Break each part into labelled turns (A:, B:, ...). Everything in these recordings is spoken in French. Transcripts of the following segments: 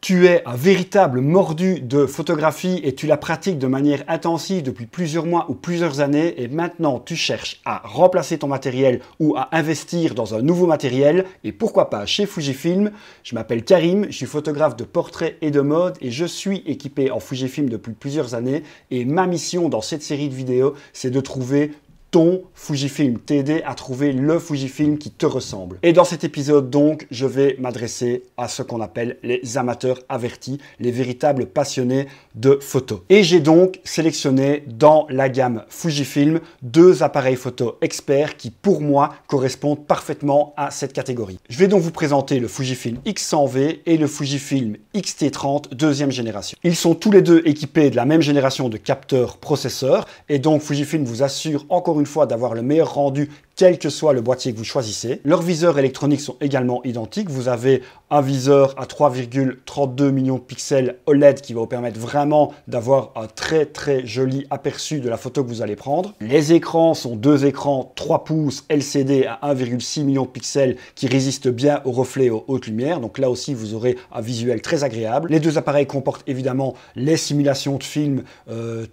A: Tu es un véritable mordu de photographie et tu la pratiques de manière intensive depuis plusieurs mois ou plusieurs années et maintenant tu cherches à remplacer ton matériel ou à investir dans un nouveau matériel et pourquoi pas chez Fujifilm. Je m'appelle Karim, je suis photographe de portrait et de mode et je suis équipé en Fujifilm depuis plusieurs années et ma mission dans cette série de vidéos c'est de trouver ton Fujifilm, t'aider à trouver le Fujifilm qui te ressemble. Et dans cet épisode donc, je vais m'adresser à ce qu'on appelle les amateurs avertis, les véritables passionnés de photos. Et j'ai donc sélectionné dans la gamme Fujifilm deux appareils photo experts qui pour moi correspondent parfaitement à cette catégorie. Je vais donc vous présenter le Fujifilm X100V et le Fujifilm X-T30 deuxième génération. Ils sont tous les deux équipés de la même génération de capteurs processeurs et donc Fujifilm vous assure encore une fois d'avoir le meilleur rendu quel que soit le boîtier que vous choisissez. Leurs viseurs électroniques sont également identiques. Vous avez un viseur à 3,32 millions de pixels OLED qui va vous permettre vraiment d'avoir un très joli aperçu de la photo que vous allez prendre. Les écrans sont deux écrans 3 pouces LCD à 1,6 million de pixels qui résistent bien aux reflets et aux hautes lumières. Donc là aussi, vous aurez un visuel très agréable. Les deux appareils comportent évidemment les simulations de film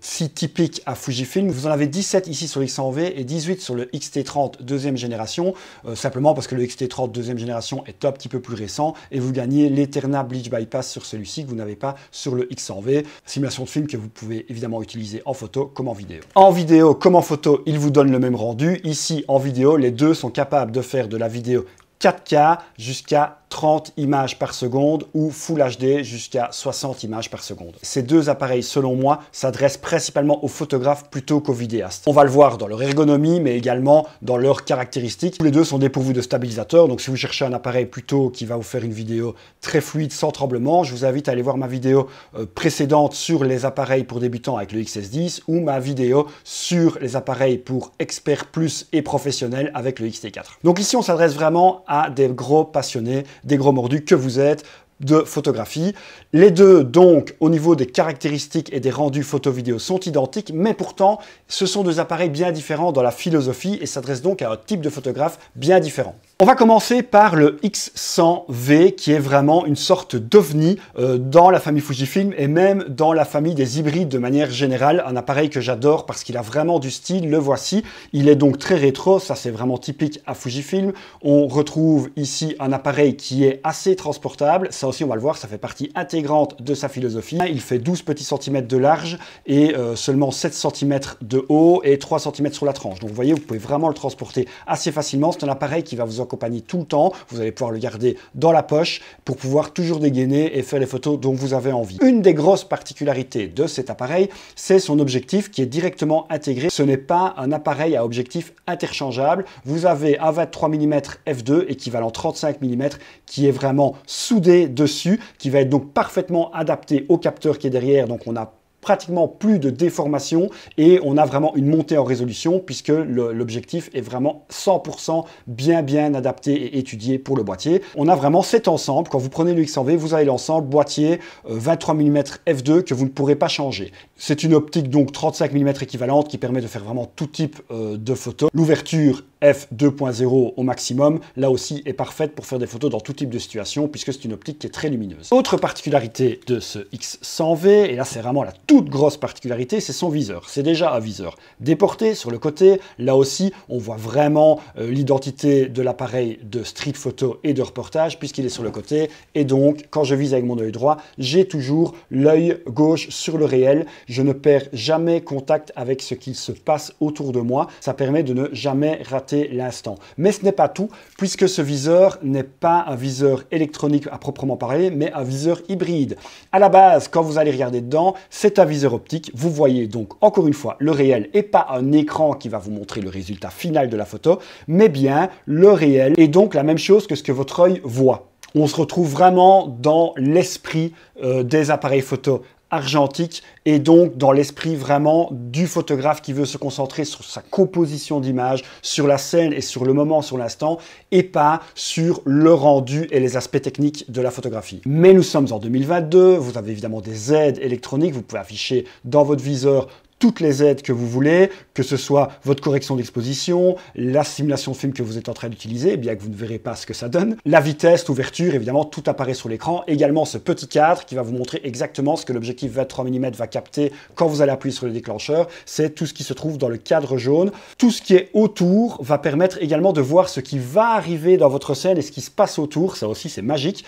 A: si typiques à Fujifilm. Vous en avez 17 ici sur le X100V et 18 sur le X-T30 deuxième génération, simplement parce que le X-T30 deuxième génération est un petit peu plus récent et vous gagnez l'Eterna Bleach Bypass sur celui-ci que vous n'avez pas sur le X100V. Simulation de film que vous pouvez évidemment utiliser en photo comme en vidéo. En vidéo comme en photo, il vous donne le même rendu. Ici, en vidéo, les deux sont capables de faire de la vidéo 4K jusqu'à 30 images par seconde ou Full HD jusqu'à 60 images par seconde. Ces deux appareils, selon moi, s'adressent principalement aux photographes plutôt qu'aux vidéastes. On va le voir dans leur ergonomie, mais également dans leurs caractéristiques. Tous les deux sont dépourvus de stabilisateur, donc si vous cherchez un appareil plutôt qui va vous faire une vidéo très fluide, sans tremblement, je vous invite à aller voir ma vidéo précédente sur les appareils pour débutants avec le XS10 ou ma vidéo sur les appareils pour experts plus et professionnels avec le X-T4. Donc ici, on s'adresse vraiment à des gros passionnés, des gros mordus que vous êtes de photographie. Les deux, donc, au niveau des caractéristiques et des rendus photo-vidéo sont identiques, mais pourtant, ce sont deux appareils bien différents dans la philosophie et s'adressent donc à un type de photographe bien différent. On va commencer par le X100V qui est vraiment une sorte d'ovni dans la famille Fujifilm et même dans la famille des hybrides de manière générale. Un appareil que j'adore parce qu'il a vraiment du style, le voici. Il est donc très rétro, ça c'est vraiment typique à Fujifilm. On retrouve ici un appareil qui est assez transportable. Ça aussi on va le voir, ça fait partie intégrante de sa philosophie. Il fait 12 petits centimètres de large et seulement 7 cm de haut et 3 cm sur la tranche. Donc vous voyez, vous pouvez vraiment le transporter assez facilement. C'est un appareil qui va vous accompagner tout le temps. Vous allez pouvoir le garder dans la poche pour pouvoir toujours dégainer et faire les photos dont vous avez envie. Une des grosses particularités de cet appareil, c'est son objectif qui est directement intégré. Ce n'est pas un appareil à objectif interchangeable. Vous avez un 23 mm f2 équivalent 35 mm qui est vraiment soudé dessus, qui va être donc parfaitement adapté au capteur qui est derrière. Donc on a pratiquement plus de déformation et on a vraiment une montée en résolution puisque l'objectif est vraiment 100% bien adapté et étudié pour le boîtier. On a vraiment cet ensemble. Quand vous prenez le X100V, vous avez l'ensemble boîtier 23 mm f2 que vous ne pourrez pas changer. C'est une optique donc 35 mm équivalente qui permet de faire vraiment tout type de photos. L'ouverture f2.0 au maximum, là aussi est parfaite pour faire des photos dans tout type de situation puisque c'est une optique qui est très lumineuse. Autre particularité de ce X100V, et là c'est vraiment la toute grosse particularité, c'est son viseur. C'est déjà un viseur déporté sur le côté. Là aussi, on voit vraiment l'identité de l'appareil de street photo et de reportage puisqu'il est sur le côté. Et donc, quand je vise avec mon œil droit, j'ai toujours l'œil gauche sur le réel. Je ne perds jamais contact avec ce qu'il se passe autour de moi. Ça permet de ne jamais rater l'instant. Mais ce n'est pas tout, puisque ce viseur n'est pas un viseur électronique à proprement parler, mais un viseur hybride. À la base, quand vous allez regarder dedans, c'est un viseur optique. Vous voyez donc encore une fois le réel et pas un écran qui va vous montrer le résultat final de la photo, mais bien le réel et donc la même chose que ce que votre œil voit. On se retrouve vraiment dans l'esprit des appareils photo argentique et donc dans l'esprit vraiment du photographe qui veut se concentrer sur sa composition d'image, sur la scène et sur le moment, sur l'instant et pas sur le rendu et les aspects techniques de la photographie. Mais nous sommes en 2022, vous avez évidemment des aides électroniques, vous pouvez afficher dans votre viseur toutes les aides que vous voulez, que ce soit votre correction d'exposition, la simulation de film que vous êtes en train d'utiliser, bien que vous ne verrez pas ce que ça donne, la vitesse, l'ouverture, évidemment, tout apparaît sur l'écran. Également, ce petit cadre qui va vous montrer exactement ce que l'objectif 23 mm va capter quand vous allez appuyer sur le déclencheur. C'est tout ce qui se trouve dans le cadre jaune. Tout ce qui est autour va permettre également de voir ce qui va arriver dans votre scène et ce qui se passe autour. Ça aussi, c'est magique.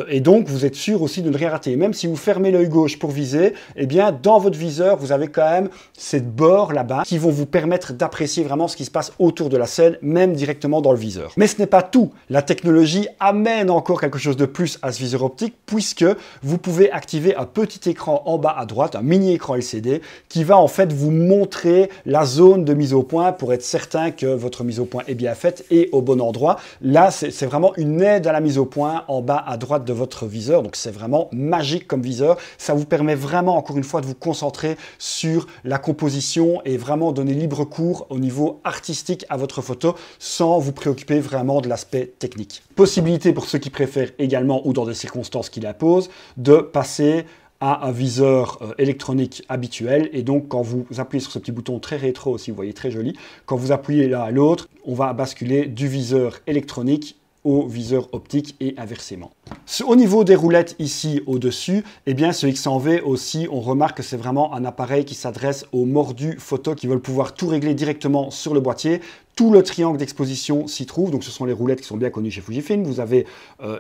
A: Et donc, vous êtes sûr aussi de ne rien rater. Même si vous fermez l'œil gauche pour viser, eh bien, dans votre viseur, vous avez quand même ces bords là-bas qui vont vous permettre d'apprécier vraiment ce qui se passe autour de la scène, même directement dans le viseur. Mais ce n'est pas tout. La technologie amène encore quelque chose de plus à ce viseur optique, puisque vous pouvez activer un petit écran en bas à droite, un mini écran LCD, qui va en fait vous montrer la zone de mise au point pour être certain que votre mise au point est bien faite et au bon endroit. Là, c'est vraiment une aide à la mise au point en bas à droite de votre viseur. Donc, c'est vraiment magique comme viseur. Ça vous permet vraiment, encore une fois, de vous concentrer sur la composition et vraiment donner libre cours au niveau artistique à votre photo sans vous préoccuper vraiment de l'aspect technique. Possibilité pour ceux qui préfèrent également ou dans des circonstances qui l'imposent de passer à un viseur électronique habituel, et donc quand vous appuyez sur ce petit bouton très rétro aussi, vous voyez très joli, quand vous appuyez l'un à l'autre, on va basculer du viseur électronique au viseur optique et inversement. Au niveau des roulettes ici au-dessus, eh bien ce X100V aussi, on remarque que c'est vraiment un appareil qui s'adresse aux mordus photo qui veulent pouvoir tout régler directement sur le boîtier. Tout le triangle d'exposition s'y trouve, donc ce sont les roulettes qui sont bien connues chez Fujifilm. Vous avez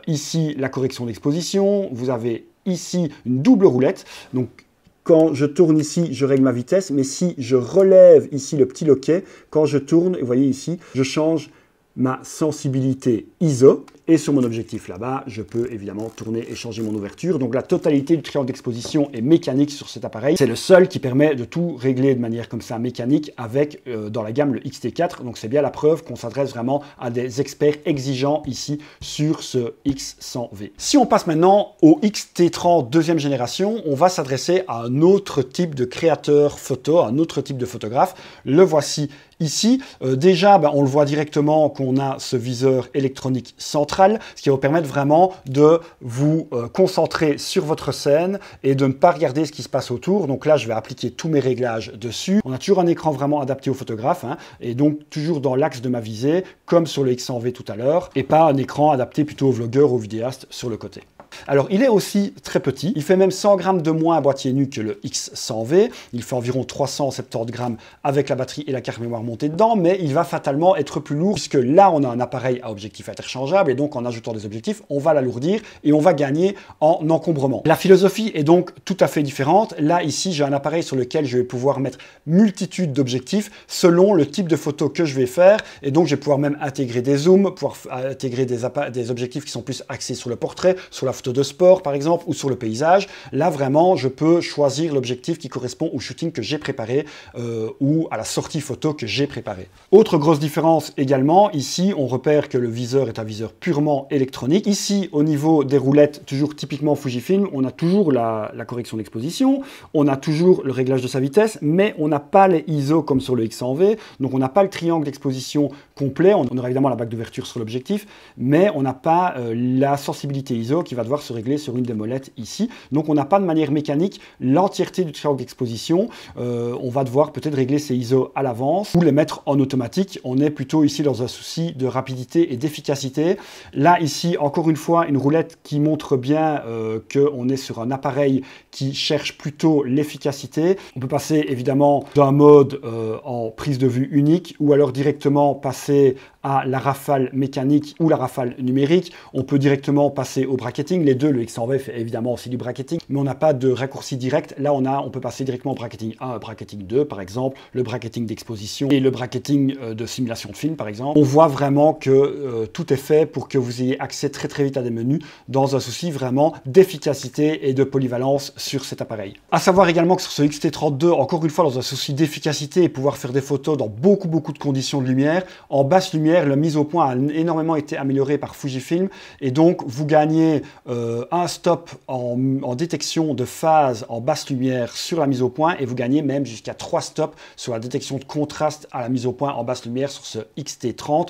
A: ici la correction d'exposition, vous avez ici une double roulette, donc quand je tourne ici, je règle ma vitesse, mais si je relève ici le petit loquet, quand je tourne, vous voyez ici, je change ma sensibilité ISO. Et sur mon objectif là-bas, je peux évidemment tourner et changer mon ouverture. Donc la totalité du triangle d'exposition est mécanique sur cet appareil. C'est le seul qui permet de tout régler de manière comme ça mécanique avec dans la gamme le X-T4. Donc c'est bien la preuve qu'on s'adresse vraiment à des experts exigeants ici sur ce X100V. Si on passe maintenant au X-T30 deuxième génération, on va s'adresser à un autre type de créateur photo, un autre type de photographe. Le voici ici. Déjà, on le voit directement qu'on a ce viseur électronique central, ce qui va vous permettre vraiment de vous concentrer sur votre scène et de ne pas regarder ce qui se passe autour. Donc là, je vais appliquer tous mes réglages dessus. On a toujours un écran vraiment adapté au photographe, hein, et donc toujours dans l'axe de ma visée, comme sur le X100V tout à l'heure, et pas un écran adapté plutôt aux vlogueurs, aux vidéastes sur le côté. Alors, il est aussi très petit. Il fait même 100 grammes de moins à boîtier nu que le X100V. Il fait environ 370 grammes avec la batterie et la carte mémoire montée dedans, mais il va fatalement être plus lourd puisque là, on a un appareil à objectif interchangeable et donc en ajoutant des objectifs, on va l'alourdir et on va gagner en encombrement. La philosophie est donc tout à fait différente. Là, ici, j'ai un appareil sur lequel je vais pouvoir mettre multitude d'objectifs selon le type de photo que je vais faire, et donc je vais pouvoir même intégrer des zooms, pouvoir intégrer des objectifs qui sont plus axés sur le portrait, sur la photo de sport par exemple, ou sur le paysage. Là vraiment je peux choisir l'objectif qui correspond au shooting que j'ai préparé ou à la sortie photo que j'ai préparée. Autre grosse différence également, ici on repère que le viseur est un viseur purement électronique. Ici au niveau des roulettes, toujours typiquement Fujifilm, on a toujours la correction d'exposition, on a toujours le réglage de sa vitesse, mais on n'a pas les ISO comme sur le X100V, donc on n'a pas le triangle d'exposition complet. On aura évidemment la bague d'ouverture sur l'objectif, mais on n'a pas la sensibilité ISO qui va devoir se régler sur une des molettes ici. Donc on n'a pas de manière mécanique l'entièreté du triangle d'exposition. On va devoir peut-être régler ces ISO à l'avance ou les mettre en automatique. On est plutôt ici dans un souci de rapidité et d'efficacité. Là ici encore une fois une roulette qui montre bien qu'on est sur un appareil qui cherche plutôt l'efficacité. On peut passer évidemment d'un mode en prise de vue unique ou alors directement passer à la rafale mécanique ou la rafale numérique. On peut directement passer au bracketing. Les deux, le X100V fait évidemment aussi du bracketing, mais on n'a pas de raccourci direct. Là, on peut passer directement au bracketing 1, bracketing 2, par exemple, le bracketing d'exposition et le bracketing de simulation de film, par exemple. On voit vraiment que tout est fait pour que vous ayez accès très très vite à des menus dans un souci vraiment d'efficacité et de polyvalence sur cet appareil. À savoir également que sur ce X-T32, encore une fois, dans un souci d'efficacité et pouvoir faire des photos dans beaucoup de conditions de lumière, en basse lumière, la mise au point a énormément été améliorée par Fujifilm et donc vous gagnez un stop en détection de phase en basse lumière sur la mise au point et vous gagnez même jusqu'à 3 stops sur la détection de contraste à la mise au point en basse lumière sur ce X-T30,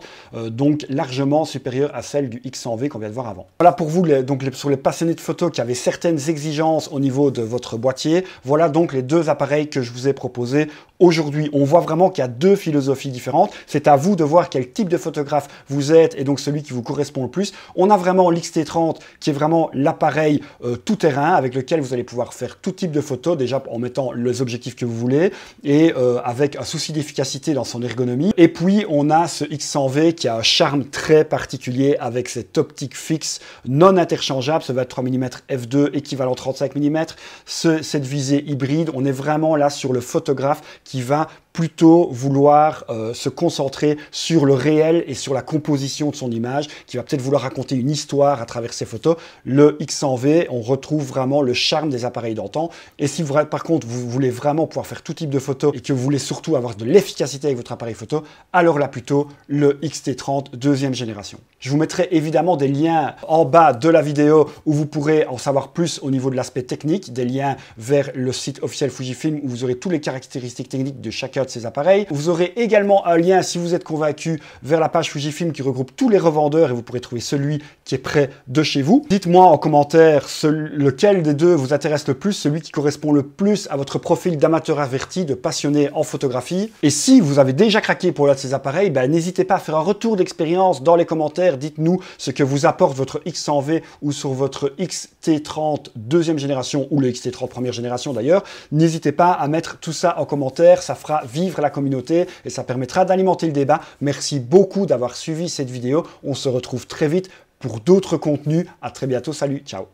A: donc largement supérieure à celle du X100V qu'on vient de voir avant. Voilà pour vous, sur les passionnés de photos qui avaient certaines exigences au niveau de votre boîtier, voilà donc les deux appareils que je vous ai proposés aujourd'hui. On voit vraiment qu'il y a deux philosophies différentes. C'est à vous de voir quel type de photographe vous êtes et donc celui qui vous correspond le plus. On a vraiment l'X-T30 qui est vraiment l'appareil tout-terrain avec lequel vous allez pouvoir faire tout type de photos, déjà en mettant les objectifs que vous voulez et avec un souci d'efficacité dans son ergonomie. Et puis on a ce X100V qui a un charme très particulier avec cette optique fixe non interchangeable, ce 23 mm f2 équivalent 35 mm, cette visée hybride. On est vraiment là sur le photographe qui va plutôt vouloir se concentrer sur le réel et sur la composition de son image, qui va peut-être vouloir raconter une histoire à travers ses photos. Le X100V, on retrouve vraiment le charme des appareils d'antan. Et si vous, par contre, vous voulez vraiment pouvoir faire tout type de photos et que vous voulez surtout avoir de l'efficacité avec votre appareil photo, alors là plutôt le X-T30 deuxième génération. Je vous mettrai évidemment des liens en bas de la vidéo où vous pourrez en savoir plus au niveau de l'aspect technique, des liens vers le site officiel Fujifilm où vous aurez toutes les caractéristiques techniques de chacun de ces appareils. Vous aurez également un lien, si vous êtes convaincu, vers la page Fujifilm qui regroupe tous les revendeurs et vous pourrez trouver celui qui est près de chez vous. Dites-moi en commentaire lequel des deux vous intéresse le plus, celui qui correspond le plus à votre profil d'amateur averti, de passionné en photographie. Et si vous avez déjà craqué pour l'un de ces appareils, n'hésitez pas à faire un retour d'expérience dans les commentaires. Dites-nous ce que vous apporte votre X100V ou sur votre X-T30 deuxième génération ou le X-T30 première génération d'ailleurs. N'hésitez pas à mettre tout ça en commentaire, ça fera vivre la communauté et ça permettra d'alimenter le débat. Merci beaucoup d'avoir suivi cette vidéo. On se retrouve très vite pour d'autres contenus. À très bientôt. Salut, ciao.